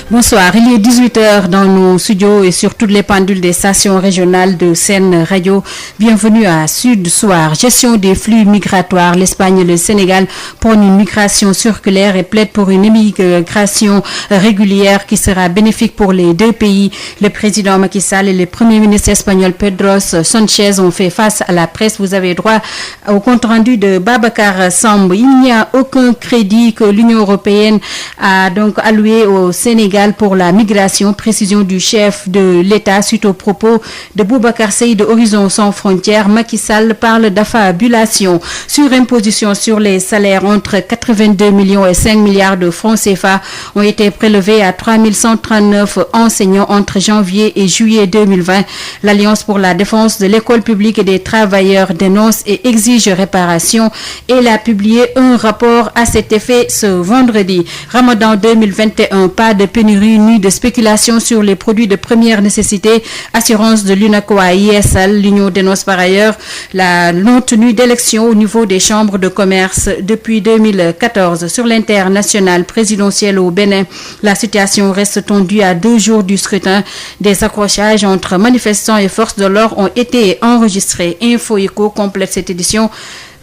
Bonsoir, il est 18h dans nos studios et sur toutes les pendules des stations régionales de Sen Radio. Bienvenue à Sud Soir. Gestion des flux migratoires. L'Espagne et le Sénégal prônent une migration circulaire et plaident pour une immigration régulière qui sera bénéfique pour les deux pays. Le président Macky Sall et le premier ministre espagnol Pedro Sánchez ont fait face à la presse. Vous avez droit au compte-rendu de Babacar Samb. Il n'y a aucun crédit que l'Union européenne a donc alloué au Sénégal pour la migration, précision du chef de l'État suite aux propos de Boubacar Seye de Horizon Sans Frontières. Macky Sall parle d'affabulation. Surimposition sur les salaires entre 82 millions et 5 milliards de francs CFA ont été prélevés à 3139 enseignants entre janvier et juillet 2020. L'Alliance pour la défense de l'école publique et des travailleurs dénonce et exige réparation. Elle a publié un rapport à cet effet ce vendredi. Ramadan 2021, pas de pénurie ni de spéculation sur les produits de première nécessité. Assurance de l'UNACOA ISL. L'Union dénonce par ailleurs la non-tenue d'élections au niveau des chambres de commerce depuis 2014. Sur l'international présidentiel au Bénin, la situation reste tendue à 2 jours du scrutin. Des accrochages entre manifestants et forces de l'ordre ont été enregistrés. Info Éco complète cette édition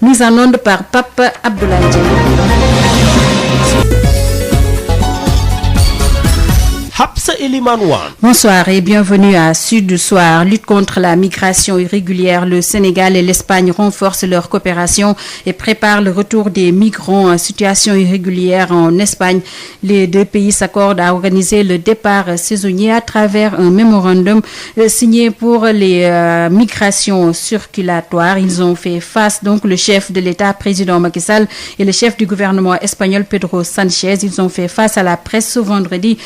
mise en onde par Pape Abdoulaye. Bonsoir et bienvenue à Sud Soir. Lutte contre la migration irrégulière. Le Sénégal et l'Espagne renforcent leur coopération et préparent le retour des migrants en situation irrégulière en Espagne. Les deux pays s'accordent à organiser le départ saisonnier à travers un mémorandum signé pour les migrations circulatoires. Ils ont fait face, donc, le chef de l'État, président Macky Sall, et le chef du gouvernement espagnol, Pedro Sánchez. Ils ont fait face à la presse ce vendredi.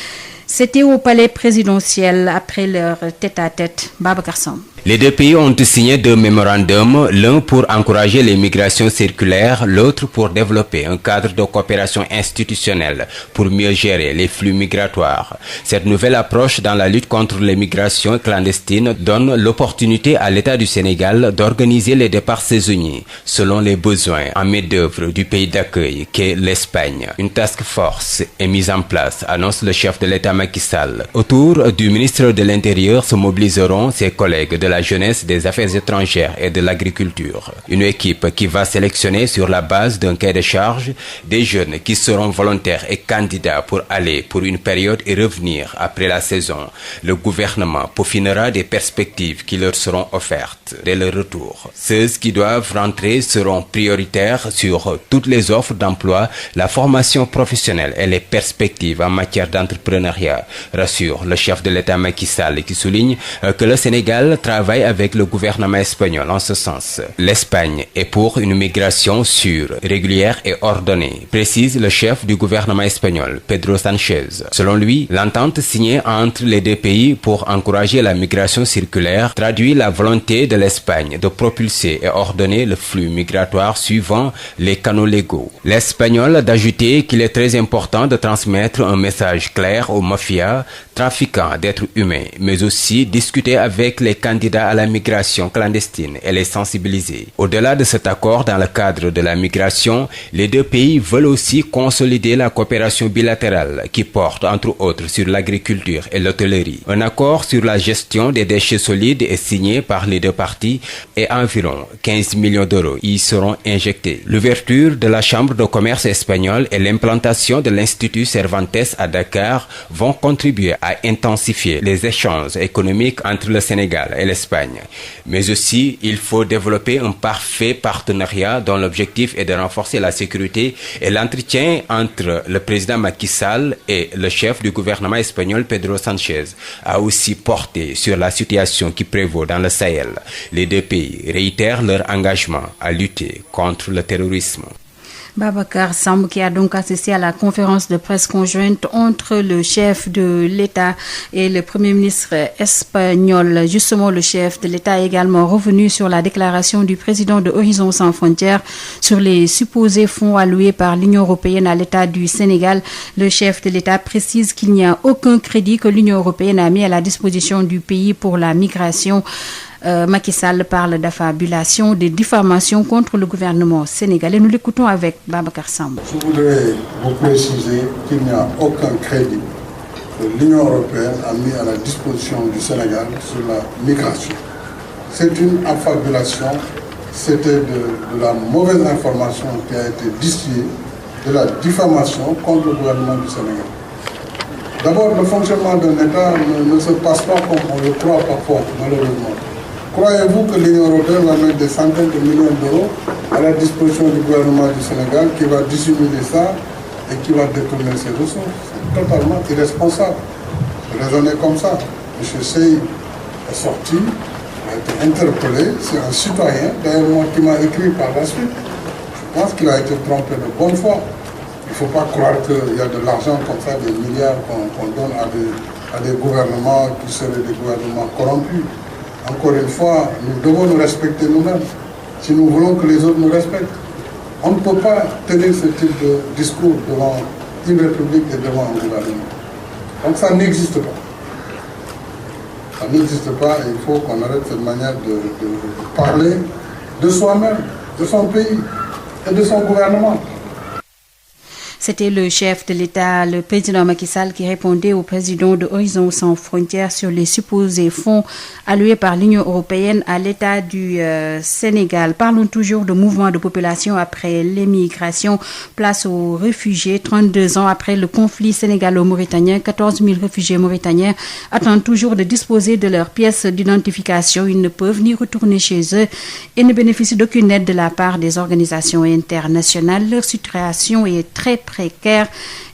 C'était au palais présidentiel après leur tête-à-tête. Babacar Samb. Les deux pays ont signé 2 mémorandums, l'un pour encourager les migrations circulaires, l'autre pour développer un cadre de coopération institutionnelle pour mieux gérer les flux migratoires. Cette nouvelle approche dans la lutte contre les migrations clandestines donne l'opportunité à l'État du Sénégal d'organiser les départs saisonniers selon les besoins en main-d'œuvre du pays d'accueil qu'est l'Espagne. Une task force est mise en place, annonce le chef de l'État Macky Sall. Autour du ministre de l'Intérieur se mobiliseront ses collègues de la jeunesse, des affaires étrangères et de l'agriculture. Une équipe qui va sélectionner sur la base d'un cahier de charge des jeunes qui seront volontaires et candidats pour aller pour une période et revenir après la saison. Le gouvernement peaufinera des perspectives qui leur seront offertes dès le retour. Ceux qui doivent rentrer seront prioritaires sur toutes les offres d'emploi, la formation professionnelle et les perspectives en matière d'entrepreneuriat, rassure le chef de l'État Macky Sall, qui souligne que le Sénégal travaille avec le gouvernement espagnol en ce sens. L'Espagne est pour une migration sûre, régulière et ordonnée, précise le chef du gouvernement espagnol, Pedro Sánchez. Selon lui, l'entente signée entre les deux pays pour encourager la migration circulaire traduit la volonté de l'Espagne de propulser et ordonner le flux migratoire suivant les canaux légaux. L'espagnol d'ajouter qu'il est très important de transmettre un message clair aux mafias, trafiquants d'êtres humains, mais aussi discuter avec les candidats à la migration clandestine et les sensibiliser. Au-delà de cet accord dans le cadre de la migration, les deux pays veulent aussi consolider la coopération bilatérale qui porte entre autres sur l'agriculture et l'hôtellerie. Un accord sur la gestion des déchets solides est signé par les deux parties et environ 15 millions d'euros y seront injectés. L'ouverture de la Chambre de commerce espagnole et l'implantation de l'Institut Cervantes à Dakar vont contribuer à intensifier les échanges économiques entre le Sénégal et l'Espagne. Mais aussi, il faut développer un parfait partenariat dont l'objectif est de renforcer la sécurité et l'entretien entre le président Macky Sall et le chef du gouvernement espagnol Pedro Sánchez a aussi porté sur la situation qui prévaut dans le Sahel. Les deux pays réitèrent leur engagement à lutter contre le terrorisme. Babacar Samb, qui a donc assisté à la conférence de presse conjointe entre le chef de l'État et le Premier ministre espagnol. Justement, le chef de l'État est également revenu sur la déclaration du président de Horizon Sans Frontières sur les supposés fonds alloués par l'Union européenne à l'État du Sénégal. Le chef de l'État précise qu'il n'y a aucun crédit que l'Union européenne a mis à la disposition du pays pour la migration. Macky Sall parle d'affabulation, de diffamation contre le gouvernement sénégalais. Nous l'écoutons avec Babacar Samb. Je voudrais vous préciser qu'il n'y a aucun crédit que l'Union européenne a mis à la disposition du Sénégal sur la migration. C'est une affabulation, c'était de la mauvaise information qui a été distillée, de la diffamation contre le gouvernement du Sénégal. D'abord, le fonctionnement d'un État ne se passe pas comme on le croit parfois, malheureusement. Croyez-vous que l'Union européenne va mettre des centaines de millions d'euros à la disposition du gouvernement du Sénégal qui va dissimuler ça et qui va détourner ses ressources? C'est totalement irresponsable de raisonner comme ça. M. Sey est sorti, a été interpellé, c'est un citoyen, d'ailleurs moi qui m'a écrit par la suite. Je pense qu'il a été trompé de bonne foi. Il ne faut pas croire qu'il y a de l'argent comme ça, des milliards qu'on donne à des gouvernements qui seraient des gouvernements corrompus. Encore une fois, nous devons nous respecter nous-mêmes, si nous voulons que les autres nous respectent. On ne peut pas tenir ce type de discours devant une république et devant un gouvernement. Donc ça n'existe pas. Ça n'existe pas et il faut qu'on arrête cette manière de parler de soi-même, de son pays et de son gouvernement. C'était le chef de l'État, le président Macky Sall, qui répondait au président de Horizon Sans Frontières sur les supposés fonds alloués par l'Union européenne à l'État du Sénégal. Parlons toujours de mouvement de population après l'émigration. Place aux réfugiés. 32 ans après le conflit sénégalo-mauritanien, 14 000 réfugiés mauritaniens attendent toujours de disposer de leurs pièces d'identification. Ils ne peuvent ni retourner chez eux et ne bénéficient d'aucune aide de la part des organisations internationales. Leur situation est très précaire.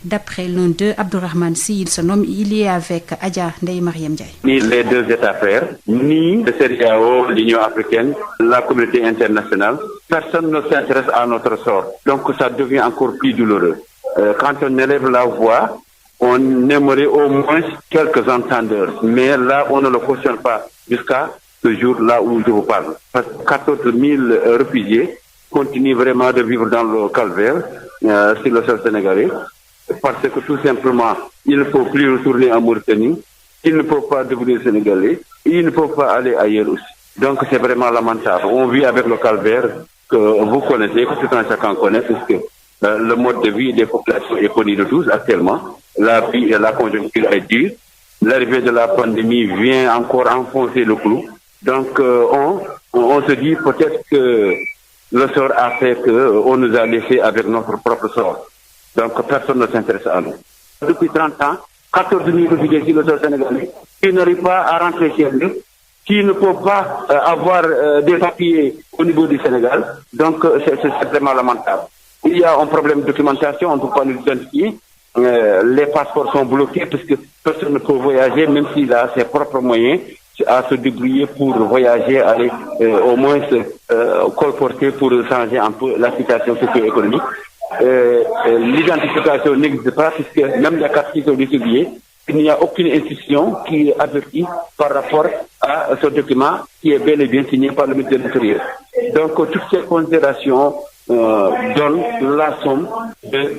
D'après l'un d'eux, Abdourahmane Sy, il se nomme, il est avec Adja Ndeye Mariam Ndiaye. Ni les deux États frères, ni le CEDEAO, l'Union africaine, la communauté internationale, personne ne s'intéresse à notre sort. Donc ça devient encore plus douloureux. Quand on élève la voix, on aimerait au moins quelques entendeurs. Mais là, on ne le cautionne pas jusqu'à ce jour-là où je vous parle. Parce que 14 000 réfugiés continuent vraiment de vivre dans le calvaire sur le sol sénégalais. Parce que tout simplement, il ne faut plus retourner en Mauritanie, il ne faut pas devenir sénégalais, et il ne faut pas aller ailleurs aussi. Donc c'est vraiment lamentable. On vit avec le calvaire que vous connaissez, que tout un chacun connaît, puisque le mode de vie des populations est connu de tous actuellement. La vie et la conjoncture est dure. L'arrivée de la pandémie vient encore enfoncer le clou. Donc on se dit peut-être que le sort a fait qu'on nous a laissé avec notre propre sort. Donc personne ne s'intéresse à nous. Depuis 30 ans, 14 000 réfugiés sur le sol sénégalais qui n'arrivent pas à rentrer chez eux, qui ne peuvent pas avoir des papiers au niveau du Sénégal. Donc c'est vraiment lamentable. Il y a un problème de documentation, on ne peut pas nous identifier. Les passeports sont bloqués parce que personne ne peut voyager, même s'il a ses propres moyens à se débrouiller pour voyager, aller au moins se colporter pour changer un peu la situation socio-économique. L'identification n'existe pas puisque même les cartes qui sont distribuées, il n'y a aucune institution qui est avertie par rapport à ce document qui est bel et bien signé par le ministère de l'Intérieur. Donc toutes ces considérations donnent la somme de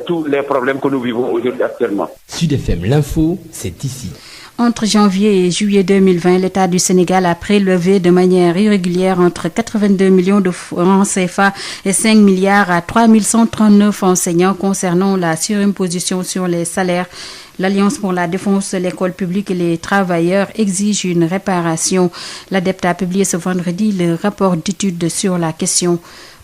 tous les problèmes que nous vivons aujourd'hui actuellement. Sud FM, l'info, c'est ici. Entre janvier et juillet 2020, l'État du Sénégal a prélevé de manière irrégulière entre 82 millions de francs CFA et 5 milliards à 3139 enseignants concernant la surimposition sur les salaires. L'Alliance pour la défense de l'école publique et les travailleurs exige une réparation. L'ADEPT a publié ce vendredi le rapport d'étude sur la question.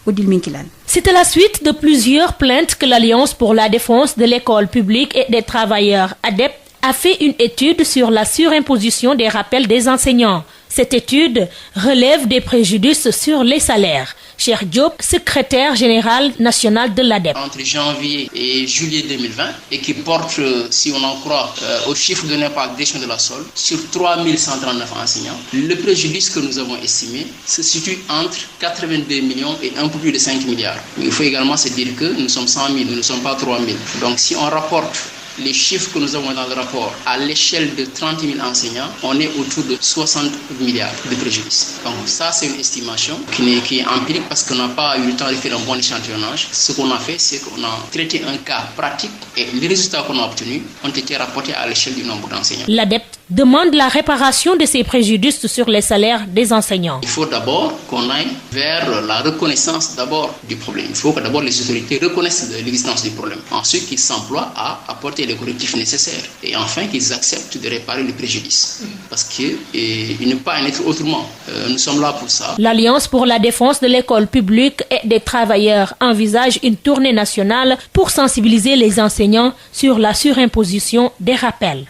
Odile Minkilan. C'est à la suite de plusieurs plaintes que l'Alliance pour la défense de l'école publique et des travailleurs ADEPT a fait une étude sur la surimposition des rappels des enseignants. Cette étude relève des préjudices sur les salaires. Cheikh Diop, secrétaire général national de l'ADEPT. Entre janvier et juillet 2020 et qui porte, si on en croit, au chiffre donné par la direction de la SOL, sur 3139 enseignants, le préjudice que nous avons estimé se situe entre 82 millions et un peu plus de 5 milliards. Il faut également se dire que nous sommes 100 000, nous ne sommes pas 3 000. Donc si on rapporte les chiffres que nous avons dans le rapport à l'échelle de 30 000 enseignants, on est autour de 60 milliards de préjudice. Donc ça, c'est une estimation qui est empirique parce qu'on n'a pas eu le temps de faire un bon échantillonnage. Ce qu'on a fait, c'est qu'on a traité un cas pratique et les résultats qu'on a obtenus ont été rapportés à l'échelle du nombre d'enseignants. L'ADEPT demande la réparation de ces préjudices sur les salaires des enseignants. Il faut d'abord qu'on aille vers la reconnaissance d'abord du problème. Il faut que d'abord les autorités reconnaissent l'existence du problème. Ensuite, qu'ils s'emploient à apporter les correctifs nécessaires. Et enfin, qu'ils acceptent de réparer le préjudice. Parce qu'il ne peut pas en être autrement. Nous sommes là pour ça. L'Alliance pour la défense de l'école publique et des travailleurs envisage une tournée nationale pour sensibiliser les enseignants sur la surimposition des rappels.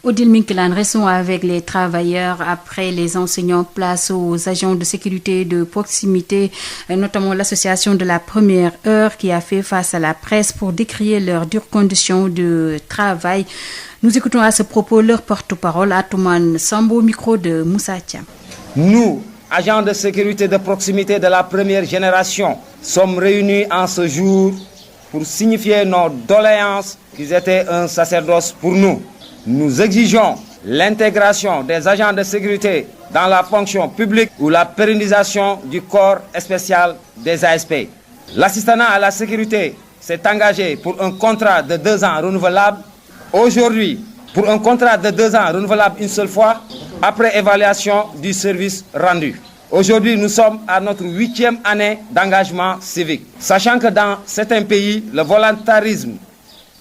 Odile Minkelan, restons avec les travailleurs. Après les enseignants, place aux agents de sécurité de proximité, notamment l'association de la première heure qui a fait face à la presse pour décrier leurs dures conditions de travail. Nous écoutons à ce propos leur porte-parole, Atoumane Sambo, micro de Moussa Thiam. Nous, agents de sécurité de proximité de la première génération, sommes réunis en ce jour pour signifier nos doléances qu'ils étaient un sacerdoce pour nous. Nous exigeons l'intégration des agents de sécurité dans la fonction publique ou la pérennisation du corps spécial des ASP. L'assistanat à la sécurité s'est engagé pour un contrat de 2 ans renouvelable. Aujourd'hui, pour un contrat de 2 ans renouvelable une seule fois, après évaluation du service rendu. Aujourd'hui, nous sommes à notre 8e année d'engagement civique. Sachant que dans certains pays, le volontarisme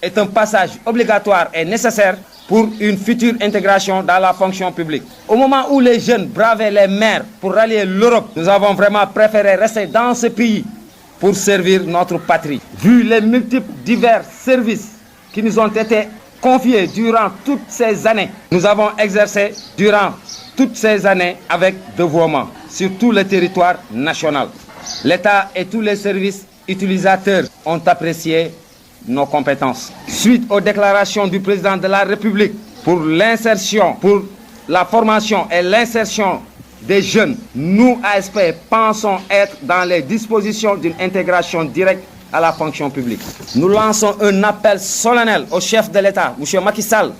est un passage obligatoire et nécessaire pour une future intégration dans la fonction publique. Au moment où les jeunes bravaient les mers pour rallier l'Europe, nous avons vraiment préféré rester dans ce pays pour servir notre patrie. Vu les multiples divers services qui nous ont été confiés durant toutes ces années, nous avons exercé durant toutes ces années avec dévouement sur tout le territoire national. L'État et tous les services utilisateurs ont apprécié nos compétences. Suite aux déclarations du président de la République pour l'insertion, pour la formation et l'insertion des jeunes, nous, ASP, pensons être dans les dispositions d'une intégration directe à la fonction publique. Nous lançons un appel solennel au chef de l'État, M. Macky Sall,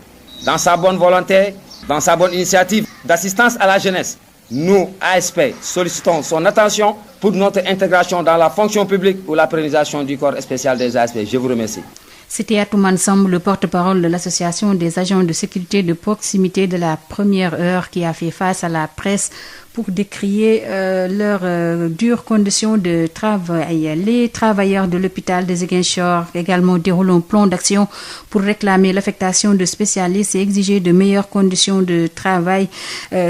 dans sa bonne volonté, dans sa bonne initiative d'assistance à la jeunesse. Nous, ASP, sollicitons son attention pour notre intégration dans la fonction publique ou la pérennisation du corps spécial des ASP. Je vous remercie. C'était Atoumane Samb, le porte-parole de l'association des agents de sécurité de proximité de la première heure qui a fait face à la presse pour décrier leurs dures conditions de travail. Les travailleurs de l'hôpital de Ziguinchor également déroulent un plan d'action pour réclamer l'affectation de spécialistes et exiger de meilleures conditions de travail.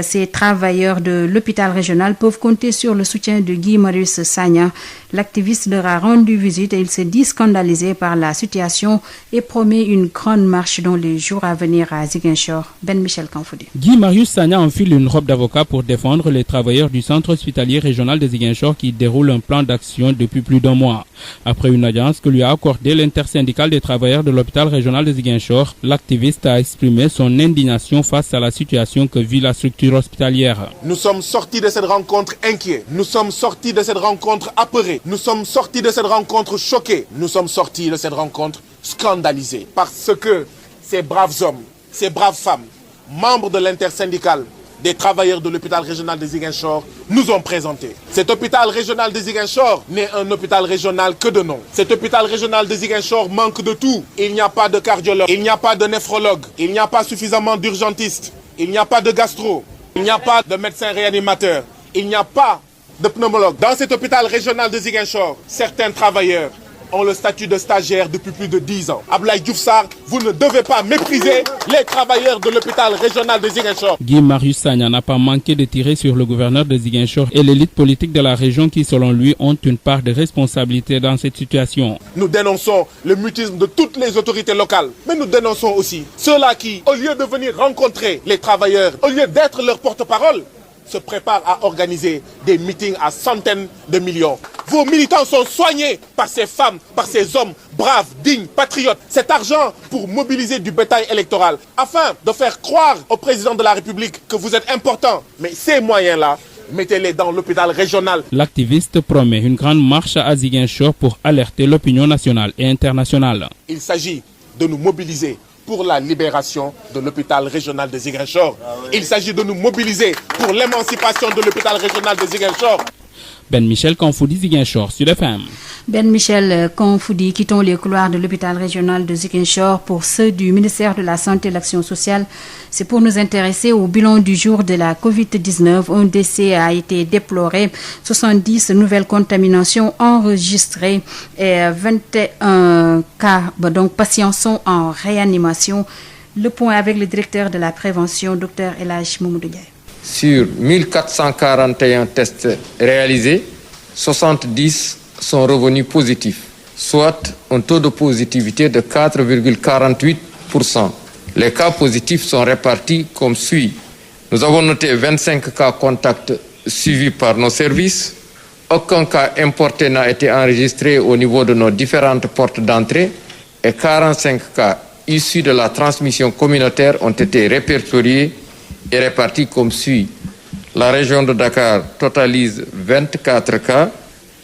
Ces travailleurs de l'hôpital régional peuvent compter sur le soutien de Guy Marius Sagna. L'activiste leur a rendu visite et il s'est dit scandalisé par la situation et promet une grande marche dans les jours à venir à Ziguinchor. Ben Michel Kanfoudi. Guy Marius Sagna enfile une robe d'avocat pour défendre les travailleurs du centre hospitalier régional de Ziguinchor qui déroule un plan d'action depuis plus d'1 mois. Après une audience que lui a accordée l'intersyndicale des travailleurs de l'hôpital régional de Ziguinchor, l'activiste a exprimé son indignation face à la situation que vit la structure hospitalière. Nous sommes sortis de cette rencontre inquiets, nous sommes sortis de cette rencontre apeurés, nous sommes sortis de cette rencontre choqués, nous sommes sortis de cette rencontre scandalisés parce que ces braves hommes, ces braves femmes, membres de l'intersyndicale des travailleurs de l'hôpital régional de Ziguinchor nous ont présenté. Cet hôpital régional de Ziguinchor n'est un hôpital régional que de nom. Cet hôpital régional de Ziguinchor manque de tout. Il n'y a pas de cardiologue, il n'y a pas de néphrologue, il n'y a pas suffisamment d'urgentistes, il n'y a pas de gastro, il n'y a pas de médecin réanimateur, il n'y a pas de pneumologue. Dans cet hôpital régional de Ziguinchor, certains travailleurs ont le statut de stagiaire depuis plus de 10 ans. Ablaye Diouf Sarr, vous ne devez pas mépriser les travailleurs de l'hôpital régional de Ziguinchor. Guy Marius Sagna n'a pas manqué de tirer sur le gouverneur de Ziguinchor et l'élite politique de la région qui, selon lui, ont une part de responsabilité dans cette situation. Nous dénonçons le mutisme de toutes les autorités locales, mais nous dénonçons aussi ceux-là qui, au lieu de venir rencontrer les travailleurs, au lieu d'être leur porte-parole, se préparent à organiser des meetings à centaines de millions. Vos militants sont soignés par ces femmes, par ces hommes braves, dignes, patriotes. Cet argent pour mobiliser du bétail électoral afin de faire croire au président de la République que vous êtes important. Mais ces moyens-là, mettez-les dans l'hôpital régional. L'activiste promet une grande marche à Ziguinchor pour alerter l'opinion nationale et internationale. Il s'agit de nous mobiliser pour la libération de l'hôpital régional de Ziguinchor. Il s'agit de nous mobiliser pour l'émancipation de l'hôpital régional de Ziguinchor. Ben Michel Kanfoudi, Ziguinchor, Sud FM. Ben Michel Kanfoudi, quittons les couloirs de l'hôpital régional de Ziguinchor pour ceux du ministère de la Santé et de l'Action sociale. C'est pour nous intéresser au bilan du jour de la Covid-19. Un décès a été déploré, 70 nouvelles contaminations enregistrées et 21 cas, donc patients sont en réanimation. Le point avec le directeur de la prévention, Dr Elhadji Mamadou Ndiaye. Sur 1441 tests réalisés, 70 sont revenus positifs, soit un taux de positivité de 4,48%. Les cas positifs sont répartis comme suit. Nous avons noté 25 cas contacts suivis par nos services. Aucun cas importé n'a été enregistré au niveau de nos différentes portes d'entrée et 45 cas issus de la transmission communautaire ont été répertoriés et répartis comme suit. La région de Dakar totalise 24 cas.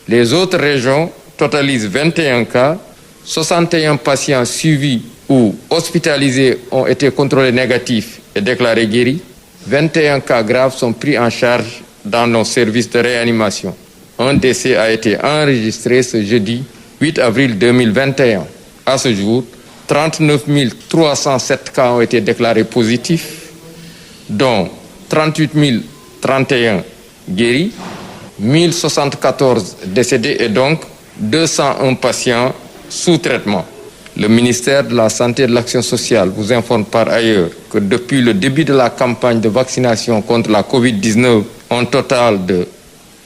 Les autres régions totalisent 21 cas. 61 patients suivis ou hospitalisés ont été contrôlés négatifs et déclarés guéris. 21 cas graves sont pris en charge dans nos services de réanimation. Un décès a été enregistré ce jeudi 8 avril 2021. À ce jour, 39 307 cas ont été déclarés positifs, dont 38 031 guéris, 1074 décédés et donc 201 patients sous traitement. Le ministère de la Santé et de l'Action sociale vous informe par ailleurs que depuis le début de la campagne de vaccination contre la Covid-19, un total de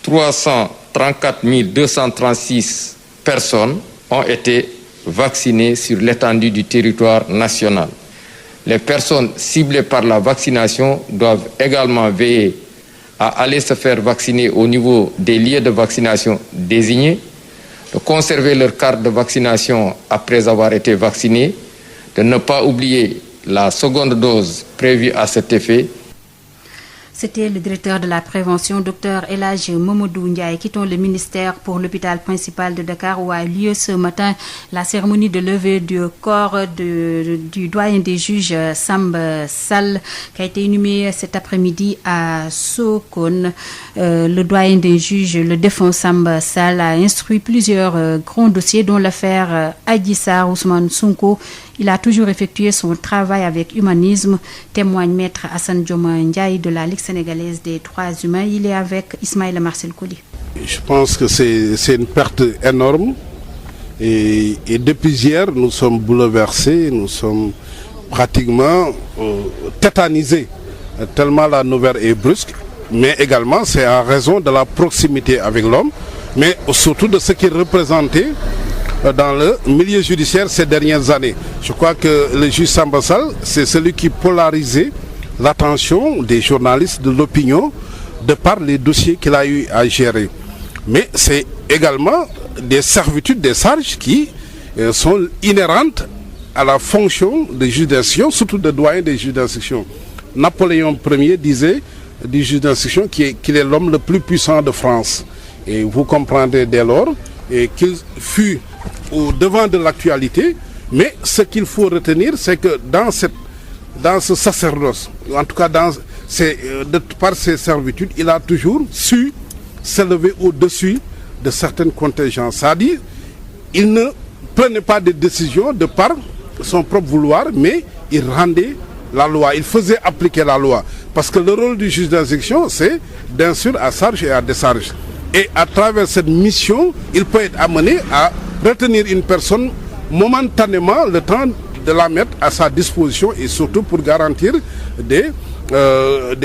334 236 personnes ont été vaccinées sur l'étendue du territoire national. Les personnes ciblées par la vaccination doivent également veiller à aller se faire vacciner au niveau des lieux de vaccination désignés, de conserver leur carte de vaccination après avoir été vaccinés, de ne pas oublier la seconde dose prévue à cet effet. C'était le directeur de la prévention, Dr Elhadji Mamadou Ndiaye. Quittons le ministère pour l'hôpital principal de Dakar où a lieu ce matin la cérémonie de levée du corps du doyen des juges Samba Sall qui a été inhumé cet après-midi à Sokone. Le doyen des juges, le défunt Samba Sall, a instruit plusieurs grands dossiers dont l'affaire Adji Sarr Ousmane Sonko. Il a toujours effectué son travail avec humanisme, témoigne maître Assane Dioma Ndiaye de la Ligue sénégalaise des droits humains. Il est avec Ismaïla Marcel Koli. Je pense que c'est une perte énorme et depuis hier nous sommes bouleversés, nous sommes pratiquement tétanisés tellement la nouvelle est brusque, mais également c'est en raison de la proximité avec l'homme, mais surtout de ce qu'il représentait dans le milieu judiciaire ces dernières années. Je crois que le juge Samba Sall, c'est celui qui polarisait l'attention des journalistes, de l'opinion, de par les dossiers qu'il a eu à gérer. Mais c'est également des servitudes, des charges qui sont inhérentes à la fonction des juges d'instruction, surtout de doyen des juges d'instruction. Napoléon Ier disait du juge d'instruction qu'il est l'homme le plus puissant de France. Et vous comprendrez dès lors qu'il fut au devant de l'actualité, mais ce qu'il faut retenir, c'est que dans ce sacerdoce, en tout cas par ses servitudes, il a toujours su s'élever au-dessus de certaines contingences. C'est-à-dire, il ne prenait pas de décisions de par son propre vouloir, mais il rendait la loi, il faisait appliquer la loi. Parce que le rôle du juge d'instruction, c'est d'instruire à charge et à décharge. Et à travers cette mission, il peut être amené à retenir une personne momentanément le temps de la mettre à sa disposition et surtout pour garantir des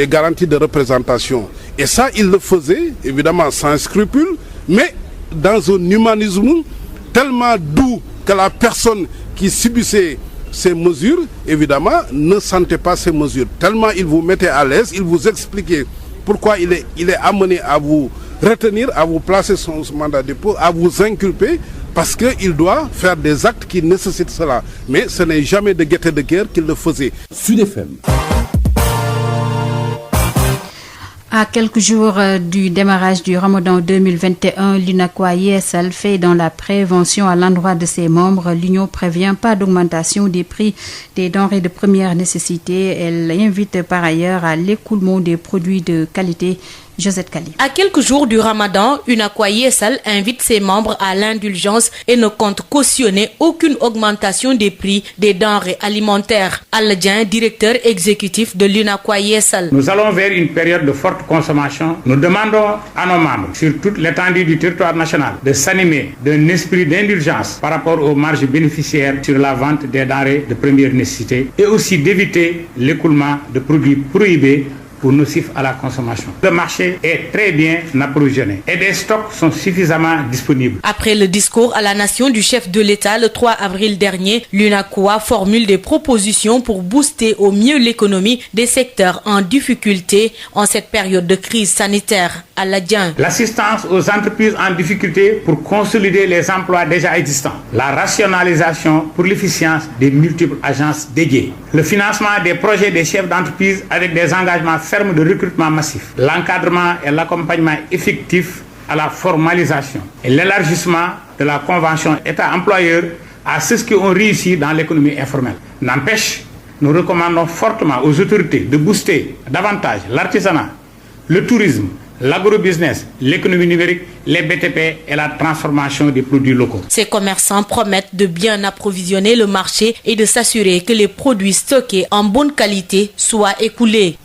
garanties de représentation. Et ça, il le faisait évidemment sans scrupule, mais dans un humanisme tellement doux que la personne qui subissait ces mesures, évidemment, ne sentait pas ces mesures. Tellement il vous mettait à l'aise, il vous expliquait pourquoi il est amené à vous retenir, à vous placer son mandat de dépôt, à vous inculper, parce qu'il doit faire des actes qui nécessitent cela. Mais ce n'est jamais de gaieté de guerre qu'il le faisait. Sud FM. À quelques jours du démarrage du Ramadan 2021, l'UNACOIS Yeesal fait dans la prévention à l'endroit de ses membres. L'Union prévient pas d'augmentation des prix des denrées de première nécessité. Elle invite par ailleurs à l'écoulement des produits de qualité. Josette Kali. À quelques jours du Ramadan, Unacois Yessal invite ses membres à l'indulgence et ne compte cautionner aucune augmentation des prix des denrées alimentaires. Alla Dieng, directeur exécutif de l'Unacois Yessal. Nous allons vers une période de forte consommation. Nous demandons à nos membres, sur toute l'étendue du territoire national, de s'animer d'un esprit d'indulgence par rapport aux marges bénéficiaires sur la vente des denrées de première nécessité et aussi d'éviter l'écoulement de produits prohibés ou nocifs à la consommation. Le marché est très bien approvisionné et des stocks sont suffisamment disponibles. Après le discours à la nation du chef de l'État le 3 avril dernier, l'Unacois formule des propositions pour booster au mieux l'économie des secteurs en difficulté en cette période de crise sanitaire. Alla Dieng. L'assistance aux entreprises en difficulté pour consolider les emplois déjà existants. La rationalisation pour l'efficience des multiples agences dédiées. Le financement des projets des chefs d'entreprise avec des engagements fermes de recrutement massif. L'encadrement et l'accompagnement effectif à la formalisation. Et l'élargissement de la convention État-employeur à ceux qui ont réussi dans l'économie informelle. N'empêche, nous recommandons fortement aux autorités de booster davantage l'artisanat, le tourisme, l'agrobusiness, l'économie numérique, les BTP et la transformation des produits locaux. Ces commerçants promettent de bien approvisionner le marché et de s'assurer que les produits stockés en bonne qualité soient écoulés.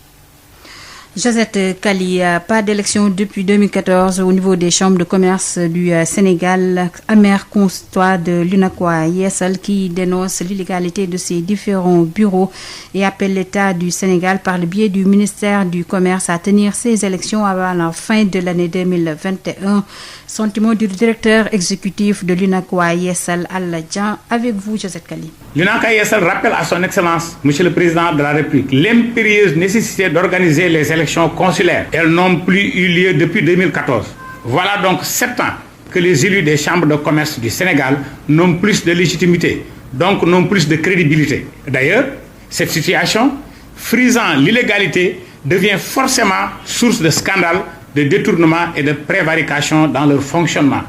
Josette Kali, pas d'élection depuis 2014 au niveau des chambres de commerce du Sénégal. Amer constat de l'Unacois Yessal qui dénonce l'illégalité de ces différents bureaux et appelle l'État du Sénégal par le biais du ministère du Commerce à tenir ces élections avant la fin de l'année 2021. Sentiment du directeur exécutif de l'Unacois Yessal, Alla Dieng. Avec vous, Josette Kali. L'Unacois Yessal rappelle à son Excellence, Monsieur le Président de la République, l'impérieuse nécessité d'organiser les élections consulaires. Elles n'ont plus eu lieu depuis 2014. Voilà donc 7 ans que les élus des chambres de commerce du Sénégal n'ont plus de légitimité, donc n'ont plus de crédibilité. D'ailleurs, cette situation, frisant l'illégalité, devient forcément source de scandales, de détournement et de prévarication dans leur fonctionnement.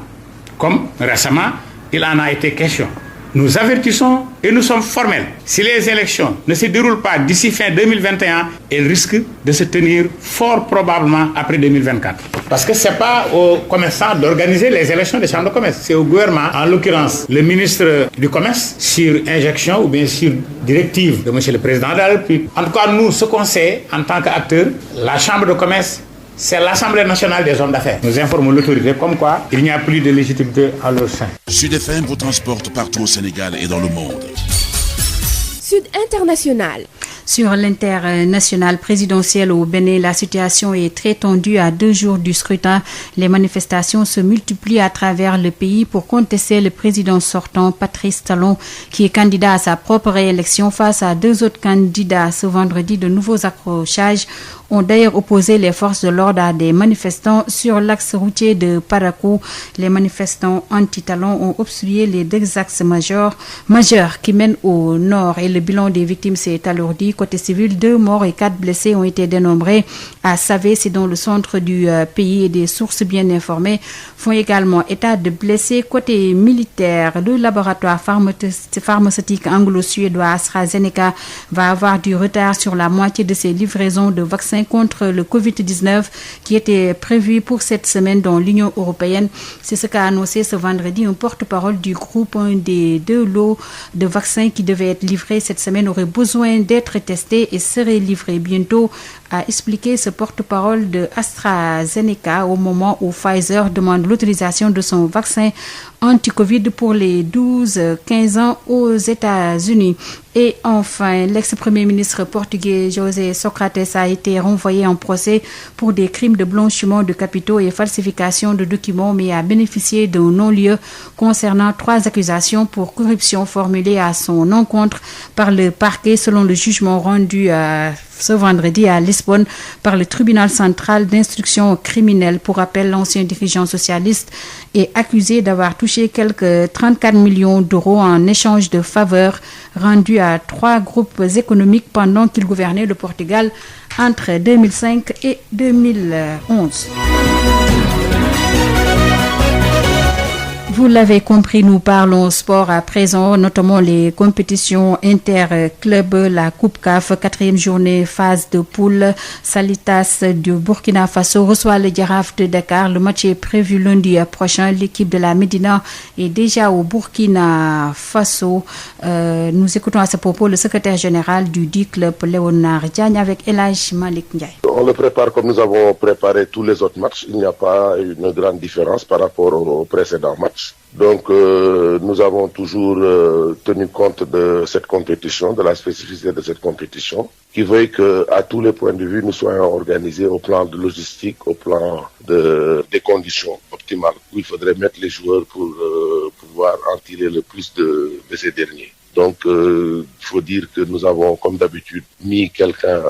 Comme récemment, il en a été question. Nous avertissons et nous sommes formels. Si les élections ne se déroulent pas d'ici fin 2021, elles risquent de se tenir fort probablement après 2024. Parce que ce n'est pas aux commerçants d'organiser les élections des chambres de commerce, c'est au gouvernement, en l'occurrence le ministre du Commerce, sur injection ou bien sur directive de M. le Président de la République. En tout cas, nous, ce qu'on sait en tant qu'acteurs, la chambre de commerce, c'est l'Assemblée nationale des hommes d'affaires. Nous informons l'autorité comme quoi il n'y a plus de légitimité à leur sein. Sud FM vous transporte partout au Sénégal et dans le monde. Sud International. Sur l'international présidentiel au Bénin, la situation est très tendue à 2 jours du scrutin. Les manifestations se multiplient à travers le pays pour contester le président sortant, Patrice Talon, qui est candidat à sa propre réélection face à 2 autres candidats. Ce vendredi, de nouveaux accrochages ont d'ailleurs opposé les forces de l'ordre à des manifestants sur l'axe routier de Parakou. Les manifestants anti-Talon ont obstrué les 2 axes majeurs qui mènent au nord et le bilan des victimes s'est alourdi. Côté civil, 2 morts et 4 blessés ont été dénombrés à Savé, c'est dans le centre du pays, et des sources bien informées font également état de blessés. Côté militaire, le laboratoire pharmaceutique anglo-suédois AstraZeneca va avoir du retard sur la moitié de ses livraisons de vaccins contre le Covid-19 qui était prévu pour cette semaine dans l'Union européenne. C'est ce qu'a annoncé ce vendredi un porte-parole du groupe. Un des 2 lots de vaccins qui devaient être livrés cette semaine aurait besoin d'être testé et serait livré bientôt, a expliqué ce porte-parole de AstraZeneca au moment où Pfizer demande l'autorisation de son vaccin anti-Covid pour les 12-15 ans aux États-Unis. Et enfin, l'ex-premier ministre portugais José Socrates a été renvoyé en procès pour des crimes de blanchiment de capitaux et falsification de documents, mais a bénéficié d'un non-lieu concernant 3 accusations pour corruption formulées à son encontre par le parquet, selon le jugement rendu ce vendredi à Lisbonne par le tribunal central d'instruction criminelle. Pour rappel, l'ancien dirigeant socialiste est accusé d'avoir touché quelques 34 millions d'euros en échange de faveurs rendues à 3 groupes économiques pendant qu'il gouvernait le Portugal entre 2005 et 2011. Vous l'avez compris, nous parlons sport à présent, notamment les compétitions inter-clubs, la Coupe CAF, 4e journée, phase de poule. Salitas du Burkina Faso reçoit le Jaraaf de Dakar. Le match est prévu lundi prochain. L'équipe de la Médina est déjà au Burkina Faso. Nous écoutons à ce propos le secrétaire général du dit club, Léonard Diagne, avec El Hadj Malick Ndiaye. On le prépare comme nous avons préparé tous les autres matchs. Il n'y a pas une grande différence par rapport aux précédents matchs. Donc nous avons toujours tenu compte de cette compétition, de la spécificité de cette compétition, qui veut que à tous les points de vue nous soyons organisés au plan de logistique, au plan des conditions optimales où il faudrait mettre les joueurs pour pouvoir en tirer le plus de ces derniers. Donc il faut dire que nous avons comme d'habitude mis quelqu'un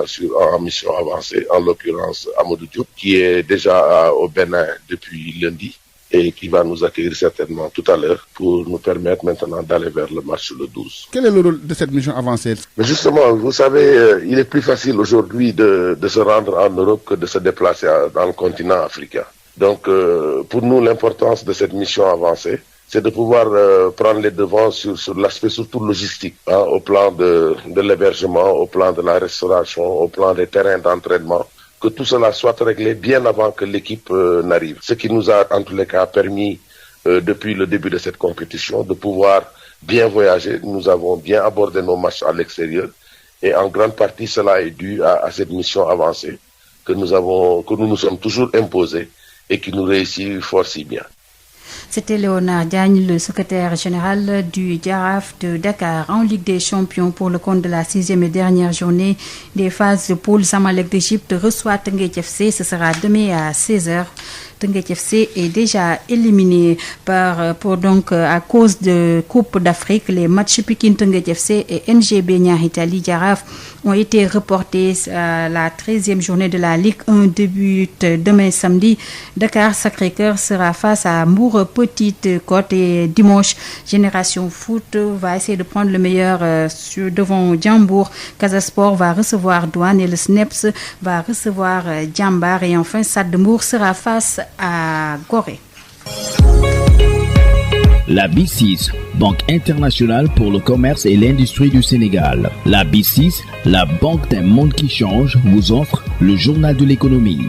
en mission avancée, en l'occurrence Amadou Diop, qui est déjà au Bénin depuis lundi et qui va nous accueillir certainement tout à l'heure pour nous permettre maintenant d'aller vers le match le 12. Quel est le rôle de cette mission avancée? Mais justement, vous savez, il est plus facile aujourd'hui de se rendre en Europe que de se déplacer dans le continent africain. Donc pour nous, l'importance de cette mission avancée, c'est de pouvoir prendre les devants sur l'aspect surtout logistique, au plan de l'hébergement, au plan de la restauration, au plan des terrains d'entraînement, que tout cela soit réglé bien avant que l'équipe n'arrive. Ce qui nous a en tous les cas permis, depuis le début de cette compétition, de pouvoir bien voyager. Nous avons bien abordé nos matchs à l'extérieur et en grande partie cela est dû à cette mission avancée que nous nous sommes toujours imposés et qui nous réussit fort si bien. C'était Léonard Diagne, le secrétaire général du Jaraaf de Dakar en Ligue des Champions pour le compte de la 6e et dernière journée des phases de poule. Zamalek d'Égypte reçoit Teungueth FC. Ce sera demain à 16h. Teungueth FC est déjà éliminé à cause de Coupe d'Afrique. Les matchs Pikine Teungueth FC et NGB Niary Tally Jaraaf ont été reportés à la 13e journée de la Ligue 1 débute demain samedi. Dakar Sacré-Cœur sera face à Mbour Petite Côte et dimanche Génération Foot va essayer de prendre le meilleur devant Diambour. Casa Sport va recevoir Douane et le SNEPS va recevoir Diambar et enfin Stade de Mbour sera face à Gorée. La B6, Banque internationale pour le commerce et l'industrie du Sénégal. La B6, la banque d'un monde qui change, vous offre le journal de l'économie.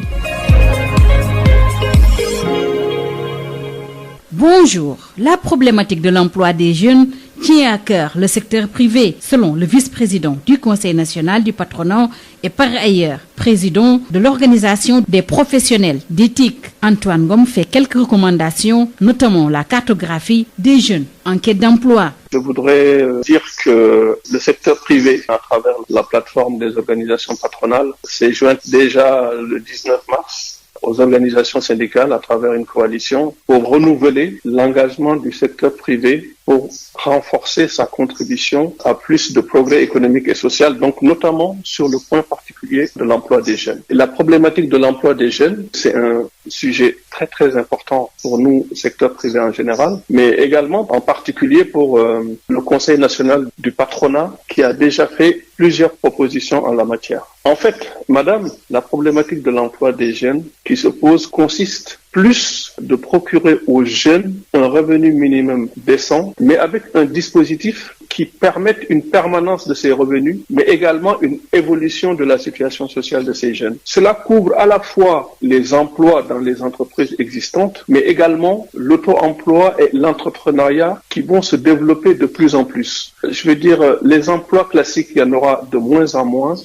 Bonjour. La problématique de l'emploi des jeunes tient à cœur le secteur privé, selon le vice-président du Conseil national du patronat et par ailleurs président de l'Organisation des professionnels d'éthique. Antoine Ngom fait quelques recommandations, notamment la cartographie des jeunes en quête d'emploi. Je voudrais dire que le secteur privé, à travers la plateforme des organisations patronales, s'est joint déjà le 19 mars aux organisations syndicales à travers une coalition pour renouveler l'engagement du secteur privé pour renforcer sa contribution à plus de progrès économique et social, donc notamment sur le point particulier de l'emploi des jeunes. Et la problématique de l'emploi des jeunes, c'est un sujet très très important pour nous, secteur privé en général, mais également en particulier pour le Conseil national du patronat qui a déjà fait plusieurs propositions en la matière. En fait, madame, la problématique de l'emploi des jeunes qui se pose consiste plus de procurer aux jeunes un revenu minimum décent, mais avec un dispositif qui permette une permanence de ces revenus, mais également une évolution de la situation sociale de ces jeunes. Cela couvre à la fois les emplois dans les entreprises existantes, mais également l'auto-emploi et l'entrepreneuriat qui vont se développer de plus en plus. Je veux dire, les emplois classiques, il y en aura de moins en moins.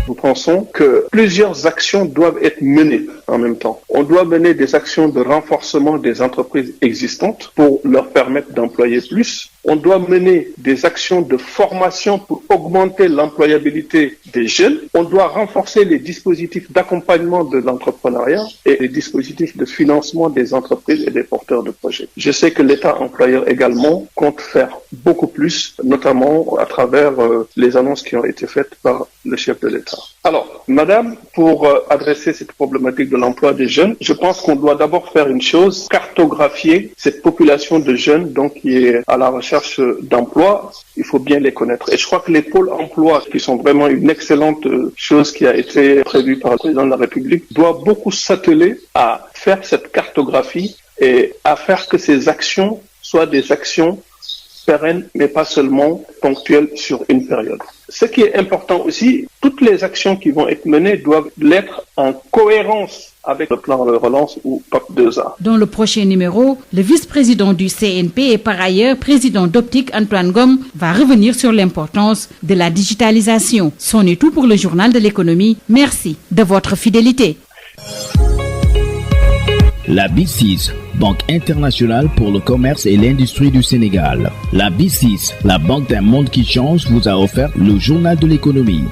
Nous pensons que plusieurs actions doivent être menées en même temps. On doit mener des actions de renforcement des entreprises existantes pour leur permettre d'employer plus. On doit mener des actions de formation pour augmenter l'employabilité des jeunes. On doit renforcer les dispositifs d'accompagnement de l'entrepreneuriat et les dispositifs de financement des entreprises et des porteurs de projets. Je sais que l'État employeur également compte faire beaucoup plus, notamment à travers les annonces qui ont été faites par le chef de l'État. Alors, madame, pour adresser cette problématique de l'emploi des jeunes, je pense qu'on doit d'abord faire une chose, cartographier cette population de jeunes donc qui est à la recherche d'emploi. Il faut bien les connaître. Et je crois que les pôles emploi, qui sont vraiment une excellente chose qui a été prévue par le président de la République, doivent beaucoup s'atteler à faire cette cartographie et à faire que ces actions soient des actions pérennes, mais pas seulement ponctuelles sur une période. Ce qui est important aussi, toutes les actions qui vont être menées doivent l'être en cohérence avec le plan de relance ou PAP 2A. Dans le prochain numéro, le vice-président du CNP et par ailleurs président d'Optique, Antoine Ngom, va revenir sur l'importance de la digitalisation. C'en est tout pour le journal de l'économie. Merci de votre fidélité. La B6, Banque internationale pour le commerce et l'industrie du Sénégal. La B6, la banque d'un monde qui change, vous a offert le journal de l'économie.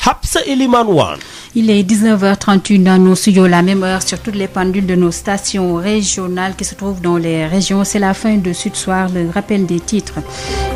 Hapsa Eliman Wan. Il est 19h31 dans nos studios, la même heure sur toutes les pendules de nos stations régionales qui se trouvent dans les régions. C'est la fin de Sud Soir, le rappel des titres.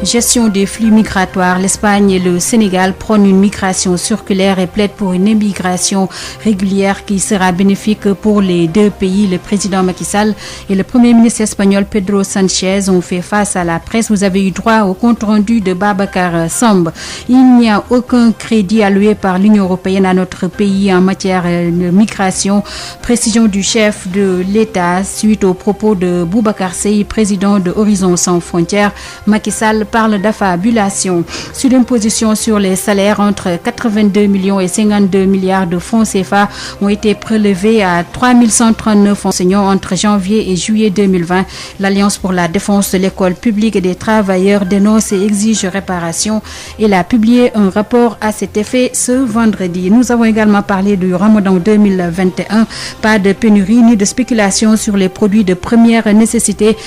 Gestion des flux migratoires. L'Espagne et le Sénégal prônent une migration circulaire et plaident pour une immigration régulière qui sera bénéfique pour les deux pays. Le président Macky Sall et le premier ministre espagnol Pedro Sanchez ont fait face à la presse. Vous avez eu droit au compte rendu de Babacar Samb. Il n'y a aucun crédit alloué par l'Union européenne à notre pays en matière de migration. Précision du chef de l'État suite aux propos de Boubacar Seye, président de Horizon Sans Frontières. Macky Sall parle d'affabulation. Sur l'imposition sur les salaires, entre 82 millions et 52 milliards de francs CFA ont été prélevés à 3139 enseignants entre janvier et juillet 2020. L'Alliance pour la défense de l'école publique et des travailleurs dénonce et exige réparation. Elle a publié un rapport à cet effet ce vendredi. Nous avons également parlé du Ramadan 2021. Pas de pénurie ni de spéculation sur les produits de première nécessité.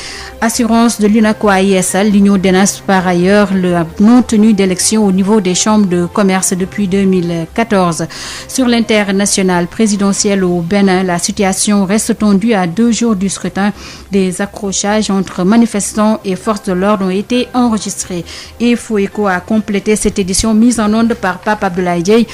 Assurance de l'UNACOIS ISL, l'Union DENAS par ailleurs, le non-tenue d'élection au niveau des chambres de commerce depuis 2014. Sur l'international présidentiel au Bénin, la situation reste tendue à 2 jours du scrutin. Des accrochages entre manifestants et forces de l'ordre ont été enregistrés. Info Éco a complété cette édition mise en onde par Pape Abdoulaye Dieye.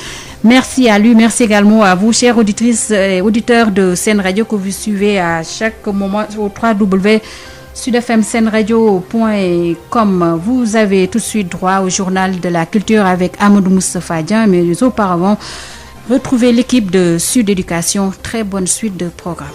Merci à lui, merci également à vous, chères auditrices et auditeurs de Sen Radio, que vous suivez à chaque moment au www.sudfmsenradio.com. Vous avez tout de suite droit au journal de la culture avec Amadou Moustapha Dian, mais auparavant, retrouvez l'équipe de Sud Éducation. Très bonne suite de programme.